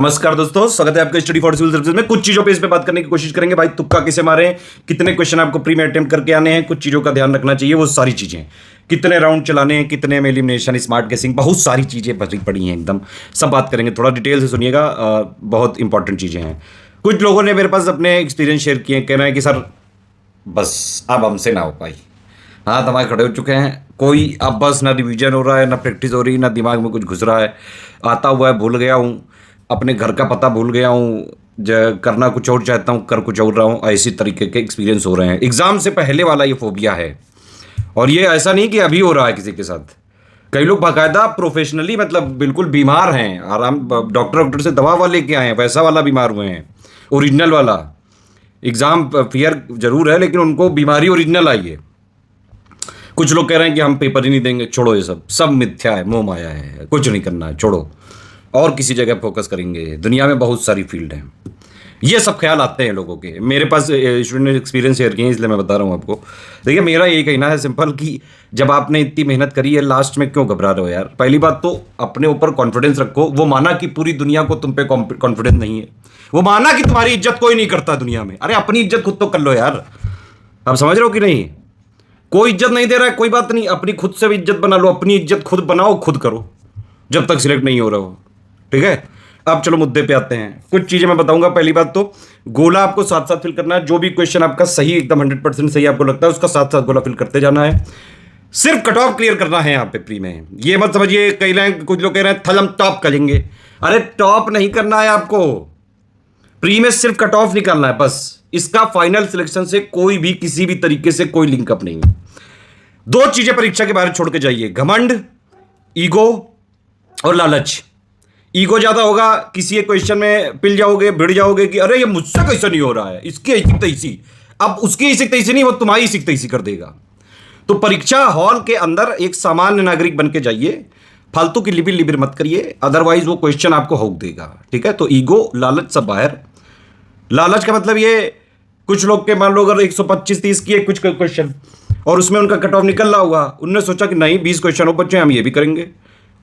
नमस्कार दोस्तों, स्वागत है आपका स्टडी फॉर सिविल सर्विसेज में। कुछ चीजों पे इस पे बात करने की कोशिश करेंगे। भाई तुक्का कैसे मारें, कितने क्वेश्चन आपको प्री में अटेम्प्ट करके आने हैं, कुछ चीजों का ध्यान रखना चाहिए, वो सारी चीजें, कितने राउंड चलाने हैं, कितने में एलिमिनेशन, स्मार्ट गेसिंग, बहुत सारी चीजें भरी पड़ी हैं एकदम। सब बात करेंगे, थोड़ा डिटेल से सुनिएगा, बहुत इंपॉर्टेंट चीजें हैं। कुछ लोगों ने मेरे पास अपने एक्सपीरियंस शेयर किए, कह रहे हैं कि सर बस अब हमसे ना हो पाई, हाथ हमारे खड़े हो चुके हैं, कोई अब बस ना रिवीजन हो रहा है, ना प्रैक्टिस हो रही, ना दिमाग में कुछ घुस रहा है, आता हुआ है भूल गया हूँ, अपने घर का पता भूल गया हूँ, करना कुछ और चाहता हूँ, कर कुछ और रहा हूँ। ऐसी तरीके के एक्सपीरियंस हो रहे हैं। एग्ज़ाम से पहले वाला ये फोबिया है, और ये ऐसा नहीं कि अभी हो रहा है किसी के साथ। कई लोग बाकायदा प्रोफेशनली, मतलब बिल्कुल बीमार हैं, आराम डॉक्टर से दवा वाले लेके आए हैं, वैसा वाला बीमार हुए हैं, ओरिजिनल वाला। एग्ज़ाम फियर जरूर है, लेकिन उनको बीमारी ओरिजिनल आई है। कुछ लोग कह रहे हैं कि हम पेपर ही नहीं देंगे, छोड़ो, ये सब मिथ्या है, मोह माया है, कुछ नहीं करना है, छोड़ो, और किसी जगह फोकस करेंगे। दुनिया में बहुत सारी फील्ड हैं। ये सब ख्याल आते हैं लोगों के। मेरे पास स्टूडेंट ने एक्सपीरियंस शेयर किए हैं, इसलिए मैं बता रहा हूँ आपको। देखिए, मेरा यही कहना है सिंपल कि जब आपने इतनी मेहनत करी है, लास्ट में क्यों घबरा रहे हो यार? पहली बात तो अपने ऊपर कॉन्फिडेंस रखो। वो माना कि पूरी दुनिया को तुम पे कॉन्फिडेंस नहीं है, वो माना कि तुम्हारी इज्जत कोई नहीं करता दुनिया में। अरे अपनी इज्जत खुद तो कर लो यार। आप समझ रहे हो कि नहीं? कोई इज्जत नहीं दे रहा है, कोई बात नहीं, अपनी खुद से भी इज्जत बना लो। अपनी इज्जत खुद बनाओ, खुद करो, जब तक सिलेक्ट नहीं हो रहा हो। ठीक है, अब चलो मुद्दे पे आते हैं। कुछ चीजें मैं बताऊंगा। पहली बात तो गोला आपको साथ साथ फिल करना है। जो भी क्वेश्चन आपका सही, एकदम 100% सही आपको लगता है, उसका साथ साथ गोला फिल करते जाना है। सिर्फ कट ऑफ क्लियर करना है यहाँ पे प्री में। ये मत समझिए, कई लोग, कुछ लोग कह रहे हैं थल हम टॉप करेंगे। अरे टॉप नहीं करना है आपको, प्री में सिर्फ कट ऑफ निकालना है बस। इसका फाइनल सिलेक्शन से कोई भी, किसी भी तरीके से कोई लिंकअप नहीं है। दो चीजें परीक्षा के बाहर छोड़ के जाइए: घमंड, ईगो और लालच। ईगो ज्यादा होगा, किसी एक क्वेश्चन में पिल जाओगे, भिड़ जाओगे कि अरे ये मुझसे कैसे नहीं हो रहा है, इसकी ऐसी तैसी। अब उसकी ऐसी तैसी नहीं, वो तुम्हारी ऐसी तैसी कर देगा। तो परीक्षा हॉल के अंदर एक सामान्य नागरिक बन के जाइए, फालतू की लिबिर लिबिर मत करिए, अदरवाइज वो क्वेश्चन आपको हौक देगा। ठीक है, तो ईगो, लालच सब बाहर। लालच का मतलब ये, कुछ लोग के मान लो अगर 125-30 की है कुछ क्वेश्चन, और उसमें उनका कट ऑफ निकल रहा हुआ, उनने सोचा कि नहीं 20 क्वेश्चन और बच्चे हम ये भी करेंगे।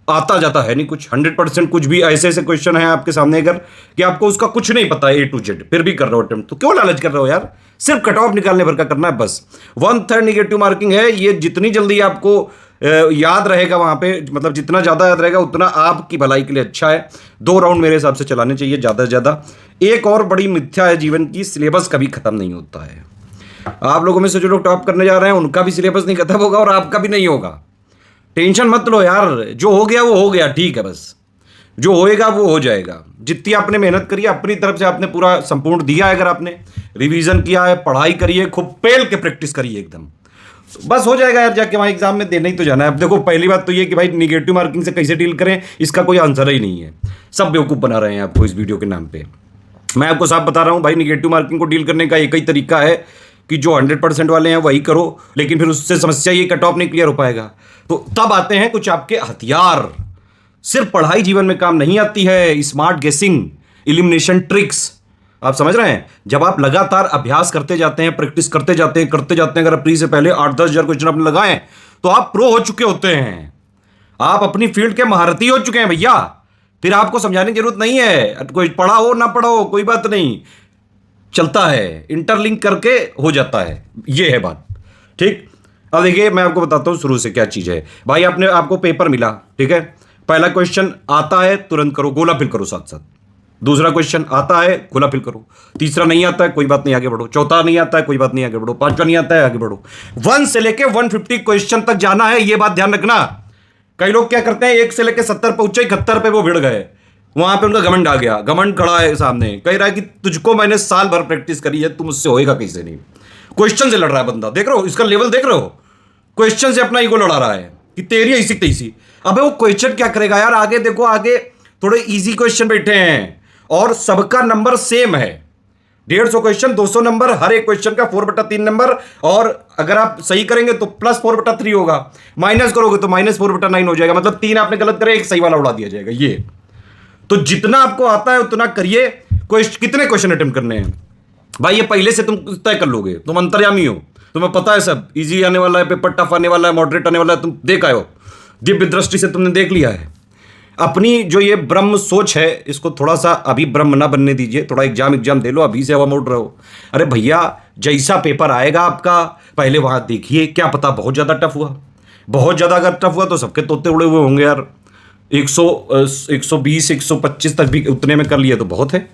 आता जाता है नहीं कुछ, 100% कुछ भी ऐसे ऐसे क्वेश्चन है आपके सामने अगर कि आपको उसका कुछ नहीं पता है A to Z, फिर भी कर रहे हो अटेम्प्ट, तो क्यों लालच कर रहे हो यार? सिर्फ कट ऑफ निकालने भर का करना है बस। 1/3 निगेटिव मार्किंग है, ये जितनी जल्दी आपको याद रहेगा वहां पे, मतलब जितना ज्यादा याद रहेगा उतना आपकी भलाई के लिए अच्छा है। 2 राउंड मेरे हिसाब से चलाने चाहिए ज्यादा से ज्यादा। एक और बड़ी मिथ्या है जीवन की, सिलेबस कभी खत्म नहीं होता है। आप लोगों में से जो लोग टॉप करने जा रहे हैं, उनका भी सिलेबस नहीं खत्म होगा और आपका भी नहीं होगा। टेंशन मत लो यार, जो हो गया वो हो गया, ठीक है, बस जो होएगा वो हो जाएगा। जितनी आपने मेहनत करी है, अपनी तरफ से आपने पूरा संपूर्ण दिया है, अगर आपने रिवीजन किया है, पढ़ाई करी है, खूब पेल के प्रैक्टिस करी है एकदम, तो बस हो जाएगा यार। जाके वहाँ एग्जाम में देना ही तो जाना है। अब देखो, पहली बात तो ये कि भाई निगेटिव मार्किंग से कैसे डील करें, इसका कोई आंसर ही नहीं है। सब बेवकूफ़ बना रहे हैं आपको इस वीडियो के नाम पे। मैं आपको साफ बता रहा हूँ भाई, निगेटिव मार्किंग को डील करने का एक ही तरीका है कि जो 100% वाले हैं वही करो, लेकिन फिर उससे समस्या ये कट ऑफ नहीं क्लियर हो पाएगा। तो तब आते हैं कुछ आपके हथियार। सिर्फ पढ़ाई जीवन में काम नहीं आती है, स्मार्ट गेसिंग, इलिमिनेशन ट्रिक्स। आप समझ रहे हैं? जब आप लगातार अभ्यास करते जाते हैं, प्रैक्टिस करते जाते हैं, अगर प्री से पहले 8-10 हजार क्वेश्चन आपने लगाए, तो आप प्रो हो चुके होते हैं। आप अपनी फील्ड के महारथी हो चुके हैं भैया। फिर आपको समझाने की जरूरत नहीं है, कोई पढ़ा हो ना पढ़ा हो कोई बात नहीं, चलता है, इंटरलिंक करके हो जाता है। ये है बात, ठीक। अब देखिए, मैं आपको बताता हूं शुरू से क्या चीज है। भाई आपको पेपर मिला, ठीक है, पहला क्वेश्चन आता है तुरंत करो, गोला फिल करो साथ साथ। दूसरा क्वेश्चन आता है, गोला फिल करो। तीसरा नहीं आता है, कोई बात नहीं, आगे बढ़ो। चौथा नहीं आता है, कोई बात नहीं, आगे बढ़ो। पांचवा नहीं आता है, आगे बढ़ो। 1 से लेके 150 क्वेश्चन तक जाना है, ये बात ध्यान रखना। कई लोग क्या करते हैं, 1 से लेके 70 पहुंचे, 71 पे वो भिड़ गए, वहां पे उनका घमंड आ गया। घमंड खड़ा है सामने, कह रहा है कि तुझको मैंने साल भर प्रैक्टिस करी है, तुम मुझसे होएगा कैसे नहीं। क्वेश्चन से लड़ रहा है बंदा, देख रहे हो इसका लेवल, देख रहे हो, क्वेश्चन से अपना ईगो लड़ा रहा है कि तेरी ऐसी तैसी। अबे वो क्वेश्चन क्या करेगा यार? आगे देखो, आगे थोड़े इजी क्वेश्चन बैठे हैं और सबका नंबर सेम है। 150 क्वेश्चन, 200 नंबर, हर एक क्वेश्चन का 4/3 नंबर। और अगर आप सही करेंगे तो +4/3 होगा, माइनस करोगे तो -4/9 हो जाएगा। मतलब 3 आपने गलत करे, एक सही वाला उड़ा दिया जाएगा। ये तो जितना आपको आता है उतना करिए। कितने क्वेश्चन अटेम्प्ट करने हैं भाई, ये पहले से तुम तय कर लोगे। तुम अंतर्यामी हो, तुम्हें पता है सब इजी आने वाला है, पेपर टफ आने वाला है, मॉडरेट आने वाला है, तुम देख आए हो, दिव्य दृष्टि से तुमने देख लिया है। अपनी जो ये ब्रह्म सोच है इसको थोड़ा सा अभी ब्रह्म ना बनने दीजिए, थोड़ा एग्जाम दे लो, अभी से हवा मोड़ रहे हो। अरे भैया जैसा पेपर आएगा आपका पहले वहां देखिए, क्या पता बहुत ज्यादा टफ हुआ, बहुत ज्यादा अगर टफ हुआ तो सबके तोते उड़े हुए होंगे यार। 120 125 तक भी उतने में कर लिए तो बहुत है।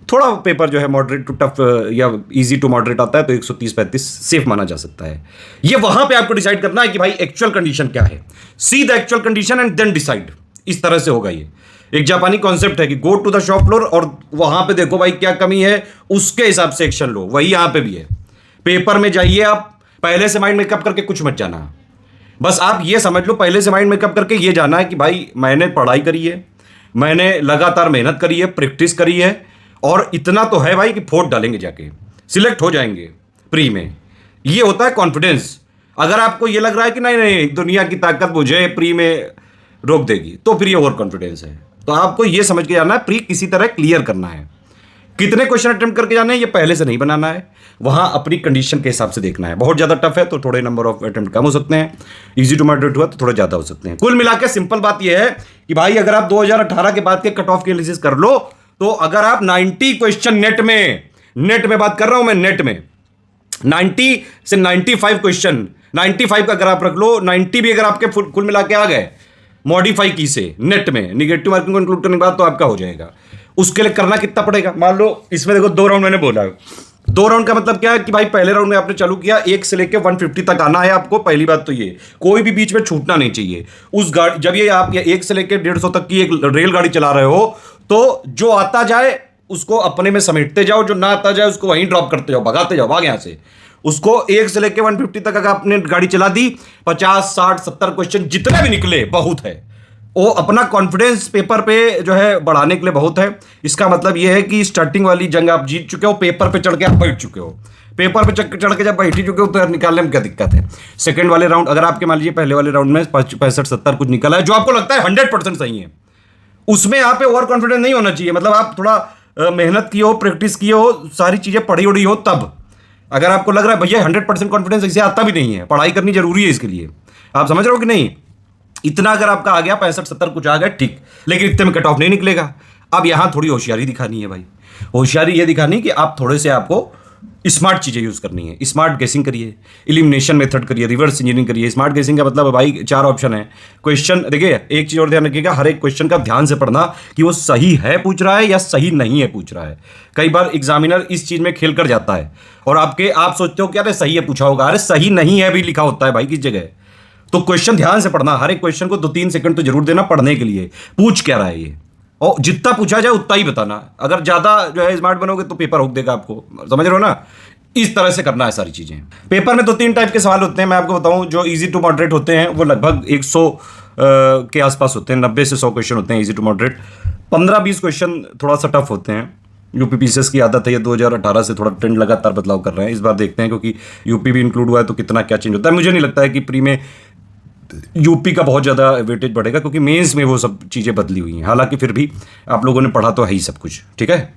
थोड़ा पेपर जो है मॉडरेट टू टफ या इजी टू मॉडरेट आता है तो 130-35 सेफ माना जा सकता है। ये वहां पे आपको डिसाइड करना है कि भाई एक्चुअल कंडीशन क्या है, see the actual condition and then decide. इस तरह से होगा ये। एक जापानी कॉन्सेप्ट है कि go to the shop floor और वहां पे देखो भाई क्या कमी है, उसके हिसाब से एक्शन लो। वही यहां पे भी है, पेपर में जाइए आप पहले से माइंड मेकअप करके कुछ मत जाना। बस आप ये समझ लो पहले से माइंड मेकअप करके ये जाना है कि भाई मैंने पढ़ाई करी है, मैंने लगातार मेहनत करी है, प्रैक्टिस करी है, और इतना तो है भाई कि फोर्थ डालेंगे जाके सिलेक्ट हो जाएंगे प्री में। ये होता है कॉन्फिडेंस। अगर आपको ये लग रहा है कि नहीं नहीं दुनिया की ताकत मुझे प्री में रोक देगी तो फिर ये ओवर कॉन्फिडेंस है। तो आपको ये समझ के जाना है प्री किसी तरह क्लियर करना है। कितने क्वेश्चन अटेम्प्ट करके जाने हैं ये पहले से नहीं बनाना है, वहां अपनी कंडीशन के हिसाब से देखना है। बहुत ज्यादा टफ है तो थोड़े नंबर ऑफ अटेम्प्ट कम हो सकते हैं, इजी टू मॉडरेट हुआ तो थोड़े ज्यादा हो सकते हैं। कुल मिलाकर सिंपल बात यह है कि भाई अगर आप 2018 के बाद के कट ऑफ की एनालिसिस कर लो तो अगर आप 90 क्वेश्चन नेट में बात कर रहा हूं मैं, नेट में 90 से 95 क्वेश्चन, 95 का अगर आप रख लो, 90 भी अगर आपके कुल मिला के आ गए मॉडिफाई की से नेट में निगेटिव मार्किंग को इंक्लूड करने के बाद तो आपका हो जाएगा। उसके लिए करना कितना पड़ेगा, मान लो इसमें देखो 2 राउंड मैंने बोला है। 2 राउंड का मतलब क्या है कि भाई पहले राउंड में आपने चालू किया 1 से लेकर 150 तक आना है आपको। पहली बात तो ये कोई भी बीच में छूटना नहीं चाहिए। उस गाड़ी जब ये आप 1 से लेकर 150 तक की एक रेलगाड़ी चला रहे हो तो जो आता जाए उसको अपने में समेटते जाओ, जो ना आता जाए उसको वहीं ड्रॉप करते जाओ, भगाते जाओ, भाग यहां से। उसको 1 से लेकर 150 तक अगर आपने गाड़ी चला दी, 50 60 70 क्वेश्चन जितने भी निकले बहुत है। वो अपना कॉन्फिडेंस पेपर पे जो है बढ़ाने के लिए बहुत है। इसका मतलब ये है कि स्टार्टिंग वाली जंग आप जीत चुके हो, पेपर पे चढ़ के आप बैठ चुके हो। पेपर पे चढ़ के जब बैठ ही चुके हो तो निकालने में क्या दिक्कत है। सेकंड वाले राउंड अगर आपके मान लीजिए पहले वाले राउंड में 65-70 कुछ निकला है जो आपको लगता है 100% सही है, उसमें यहाँ पे ओवर कॉन्फिडेंस नहीं होना चाहिए। मतलब आप थोड़ा मेहनत की हो, प्रैक्टिस की हो, सारी चीजें पढ़ी उड़ी हो, तब अगर आपको लग रहा है भैया 100% कॉन्फिडेंस ऐसे आता भी नहीं है, पढ़ाई करनी जरूरी है इसके लिए, आप समझ रहे हो कि नहीं। इतना अगर आपका आ गया 65-70 कुछ आ गया ठीक, लेकिन इतने में कट ऑफ नहीं निकलेगा। अब यहां थोड़ी होशियारी दिखानी है भाई। होशियारी ये दिखानी कि आप थोड़े से आपको स्मार्ट चीजें यूज करनी है। स्मार्ट गेसिंग करिए, इलिमिनेशन मेथड करिए, रिवर्स इंजीनियरिंग करिए। स्मार्ट गेसिंग का मतलब भाई 4 ऑप्शन है क्वेश्चन। देखिए एक चीज और ध्यान रखिएगा, हर एक क्वेश्चन का ध्यान से पढ़ना कि वो सही है पूछ रहा है या सही नहीं है पूछ रहा है। कई बार एग्जामिनर इस चीज में खेल कर जाता है और आप सोचते हो कि अरे सही है पूछा होगा, अरे सही नहीं है भी लिखा होता है भाई किस जगह। तो क्वेश्चन ध्यान से पढ़ना, हर एक क्वेश्चन को 2-3 सेकंड तो जरूर देना पढ़ने के लिए, पूछ क्या रहा है ये, और जितना पूछा जाए उतना ही बताना। अगर ज्यादा जो है स्मार्ट बनोगे तो पेपर रोक देगा आपको, समझ रहे हो ना। इस तरह से करना है सारी चीजें। पेपर में 2-3 टाइप के सवाल होते हैं, मैं आपको बताऊं। जो इजी टू मॉडरेट होते हैं वो लगभग 100 के आसपास होते हैं, 90 से 100 क्वेश्चन होते हैं इजी टू मॉडरेट। 15-20 क्वेश्चन थोड़ा सा टफ होते हैं। यूपी पीसीएस की आदत है, ये 2018 से थोड़ा ट्रेंड लगातार बदलाव कर रहे हैं। इस बार देखते हैं क्योंकि यूपी भी इंक्लूड हुआ है तो कितना क्या चेंज होता है। मुझे नहीं लगता है कि प्री में यूपी का बहुत ज़्यादा वेटेज बढ़ेगा क्योंकि मेंस में वो सब चीज़ें बदली हुई हैं। हालांकि फिर भी आप लोगों ने पढ़ा तो है ही सब कुछ, ठीक है।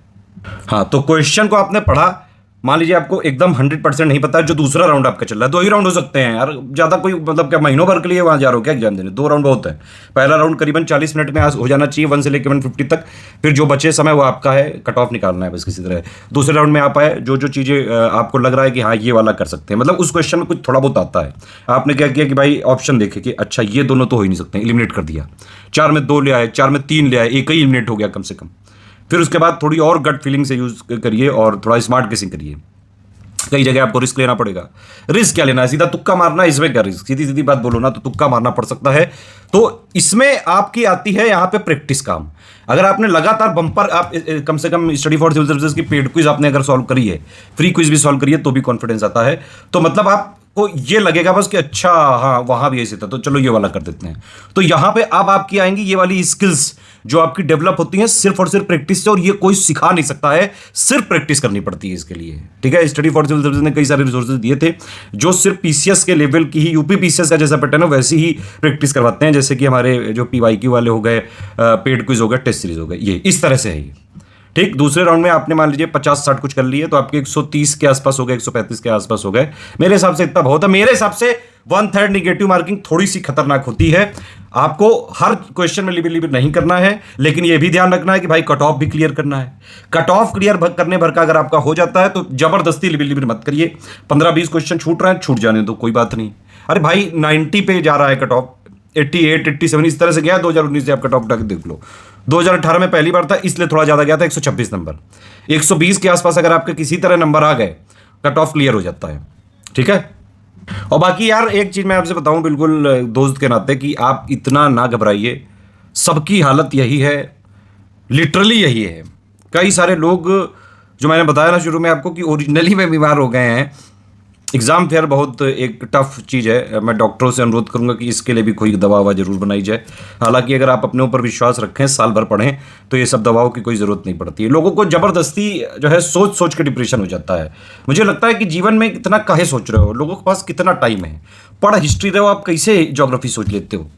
हाँ, तो क्वेश्चन को आपने पढ़ा, मान लीजिए आपको एकदम 100% नहीं पता है, जो दूसरा राउंड आपका चल रहा है, 2 ही राउंड हो सकते हैं यार, ज़्यादा कोई मतलब क्या महीनों भर के लिए वहाँ जा रहे हो क्या एग्जाम देने। 2 राउंड बहुत है। पहला राउंड करीबन 40 मिनट में हो जाना चाहिए, 1 से लेकर 150 तक। फिर जो बचे समय वो आपका है, कट ऑफ निकालना है बस किसी तरह। दूसरे राउंड में आप आए, जो चीज़ें आपको लग रहा है कि हाँ ये वाला कर सकते हैं, मतलब उस क्वेश्चन में कुछ थोड़ा बहुत आता है, आपने क्या किया कि भाई ऑप्शन देखे कि अच्छा ये दोनों तो हो ही नहीं सकते, एलिमिनेट कर दिया। 4 में 2 ले आए, 4 में 3 ले आए, एक ही एलिमिनेट हो गया कम से कम। फिर उसके बाद थोड़ी और गट फीलिंग से यूज करिए और थोड़ा स्मार्ट गेसिंग करिए। कई जगह आपको रिस्क लेना पड़ेगा। रिस्क क्या लेना है, सीधा तुक्का मारना, इसमें क्या रिस्क, सीधी सीधी बात बोलो ना, तो तुक्का मारना पड़ सकता है। तो इसमें आपकी आती है यहाँ पे प्रैक्टिस काम। अगर आपने लगातार बम्पर, आप कम से कम स्टडी फॉर सिविल सर्विसेज की पेड क्विज आपने अगर सॉल्व करी है, फ्री क्विज भी सॉल्व करी है, तो भी कॉन्फिडेंस आता है। तो मतलब आपको ये लगेगा बस कि अच्छा हाँ वहां भी ऐसे था तो चलो ये वाला कर देते हैं। तो यहाँ पे अब आपकी आएंगी ये वाली स्किल्स जो आपकी डेवलप होती हैं सिर्फ और सिर्फ प्रैक्टिस से, और ये कोई सिखा नहीं सकता है, सिर्फ प्रैक्टिस करनी पड़ती है इसके लिए, ठीक है। स्टडी फॉर सिविल सर्विसेज ने कई सारे रिसोर्सेज दिए थे जो सिर्फ पीसीएस के लेवल की ही, यूपी पीसीएस का जैसा पैटर्न है वैसी ही प्रैक्टिस करवाते हैं। जैसे कि हमारे जो पीवाईक्यू वाले हो गए, पेड क्विज हो गए, टेस्ट सीरीज हो गए, ये इस तरह से है ये, ठीक। दूसरे राउंड में आपने मान लीजिए 50-60 कुछ कर लिए तो आपके 130 के आसपास हो गए, 135 के आसपास हो गए। मेरे हिसाब से इतना बहुत है। मेरे हिसाब से 1/3 निगेटिव मार्किंग थोड़ी सी खतरनाक होती है। आपको हर क्वेश्चन में लिबिर लिबिर नहीं करना है, लेकिन यह भी ध्यान रखना है कि भाई कट ऑफ भी क्लियर करना है। कट ऑफ क्लियर करने भर का अगर आपका हो जाता है तो जबरदस्ती लिबिर लिबिर मत करिए। 15-20 क्वेश्चन छूट रहे हैं, छूट जाने दो, कोई बात नहीं। अरे भाई 90 पे जा रहा है कट ऑफ, 88, 87 इस तरह से गया। 2019 से आप कट ऑफ उठा के देख लो। 2018 में पहली बार था, इसलिए थोड़ा ज्यादा गया था, 126 नंबर। 120 के आसपास अगर आपके किसी तरह नंबर आ गए, कट ऑफ क्लियर हो जाता है। ठीक है। और बाकी यार एक चीज मैं आपसे बताऊं बिल्कुल दोस्त के नाते, कि आप इतना ना घबराइए। सबकी हालत यही है, लिटरली यही है। कई सारे लोग, जो मैंने बताया ना शुरू में आपको, कि ओरिजिनली में बीमार हो गए हैं। एग्जाम फेयर बहुत एक टफ चीज़ है। मैं डॉक्टरों से अनुरोध करूंगा कि इसके लिए भी कोई दवा ववा जरूर बनाई जाए। हालांकि अगर आप अपने ऊपर विश्वास रखें, साल भर पढ़ें, तो ये सब दवाओं की कोई ज़रूरत नहीं पड़ती है। लोगों को ज़बरदस्ती जो है सोच सोच के डिप्रेशन हो जाता है। मुझे लगता है कि जीवन में इतना काहे सोच रहे हो, लोगों के पास कितना टाइम है। पढ़ हिस्ट्री रहे हो, आप कैसे ज्योग्राफी सोच लेते हो,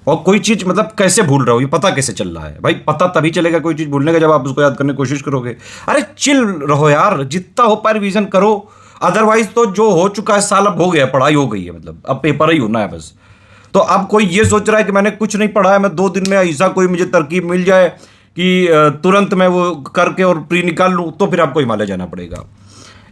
और कोई चीज़ मतलब कैसे भूल रहे हो, ये पता कैसे चल रहा है। भाई पता तभी चलेगा कोई चीज़ भूलने का जब आप उसको याद करने की कोशिश करोगे। अरे चिल रहो यार, जितना हो पाए रिवीजन करो। अदरवाइज तो जो हो चुका है साल अब हो गया, पढ़ाई हो गई है, मतलब अब पेपर ही होना है बस। तो अब कोई ये सोच रहा है कि मैंने कुछ नहीं पढ़ा है, मैं 2 दिन में ऐसा कोई मुझे तरकीब मिल जाए कि तुरंत मैं वो करके और प्री निकाल लूँ, तो फिर आपको हिमालय जाना पड़ेगा।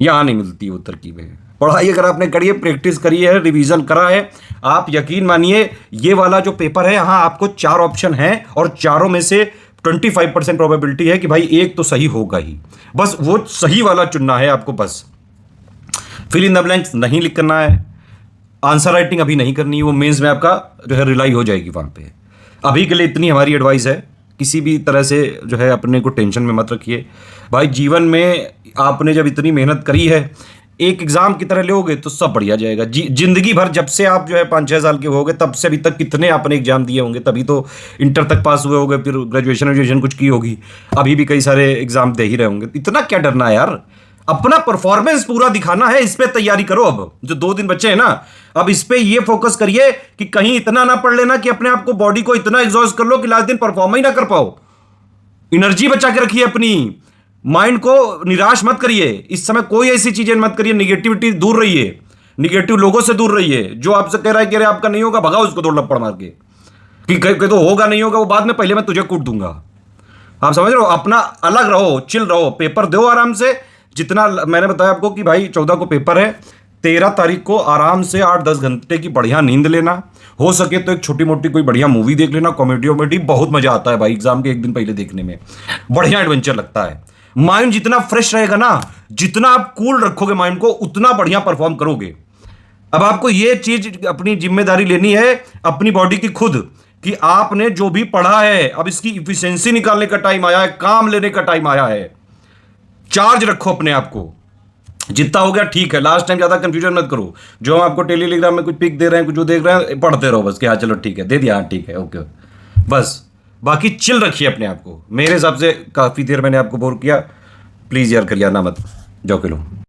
यहाँ नहीं मिलती वो तरकीबें। पढ़ाई अगर आपने करी है, प्रैक्टिस करी है, रिवीजन करा है, आप यकीन मानिए ये वाला जो पेपर है, यहाँ आपको 4 ऑप्शन हैं और चारों में से 25% प्रोबेबिलिटी है कि भाई एक तो सही होगा ही। बस वो सही वाला चुनना है आपको। बस फिल इन द ब्लैंक्स नहीं लिख करना है, आंसर राइटिंग अभी नहीं करनी है, वो मेंस में आपका जो है रिलाई हो जाएगी वहाँ पे। अभी के लिए इतनी हमारी एडवाइस है। किसी भी तरह से जो है अपने को टेंशन में मत रखिए। भाई जीवन में आपने जब इतनी मेहनत करी है, एक एग्जाम की तरह लोगे तो सब बढ़िया जाएगा। जिंदगी भर जब से आप जो है 5-6 साल के हो गए, तब से अभी तक कितने आपने एग्जाम दिए होंगे, तभी तो इंटर तक पास हुए होंगे, फिर ग्रेजुएशन कुछ की होगी, अभी भी कई सारे एग्जाम दे ही रहे होंगे। इतना क्या डरना है यार, अपना परफॉर्मेंस पूरा दिखाना है, इस पे तैयारी करो। अब जो 2 दिन बचे हैं ना, अब इस पे ये फोकस करिए कि कहीं इतना ना पढ़ लेना कि अपने आप को, बॉडी को इतना एग्जॉस्ट कर लो कि लास्ट दिन परफॉर्म ही ना कर पाओ। एनर्जी बचा के रखिए अपनी, माइंड को निराश मत करिए। इस समय कोई ऐसी चीजें मत करिए, निगेटिविटी दूर रहिए, निगेटिव लोगों से दूर रहिए। जो आपसे कह रहा है कि अरे आपका नहीं होगा, भगाओ उसको 2 लपड़ मार के, कि तो होगा नहीं होगा वो बाद में, पहले मैं तुझे कूट दूंगा। आप समझ रहे हो? अपना अलग रहो, चिल रहो, पेपर दो आराम से। जितना मैंने बताया आपको कि भाई 14 को पेपर है, 13 तारीख को आराम से 8-10 घंटे की बढ़िया नींद लेना, हो सके तो एक छोटी मोटी कोई बढ़िया मूवी देख लेना, कॉमेडी वॉमेडी। बहुत मजा आता है भाई एग्जाम के 1 दिन पहले देखने में, बढ़िया एडवेंचर लगता है। माइंड जितना फ्रेश रहेगा ना, जितना आप कूल रखोगे माइंड को, उतना बढ़िया परफॉर्म करोगे। अब आपको ये चीज अपनी जिम्मेदारी लेनी है अपनी बॉडी की खुद, कि आपने जो भी पढ़ा है, अब इसकी इफिशिएंसी निकालने का टाइम आया है, काम लेने का टाइम आया है। चार्ज रखो अपने आप को, जितना हो गया ठीक है। लास्ट टाइम ज्यादा कंफ्यूजन मत करो। जो हम आपको टेलीग्राम में कुछ पिक दे रहे हैं, कुछ जो देख रहे हैं, पढ़ते रहो बस कि हाँ चलो ठीक है, दे दिया, हाँ ठीक है, ओके, बस। बाकी चिल रखिए अपने आप को। मेरे हिसाब से काफी देर मैंने आपको बोर किया, प्लीज यार करिए ना मत, जाओ के लो।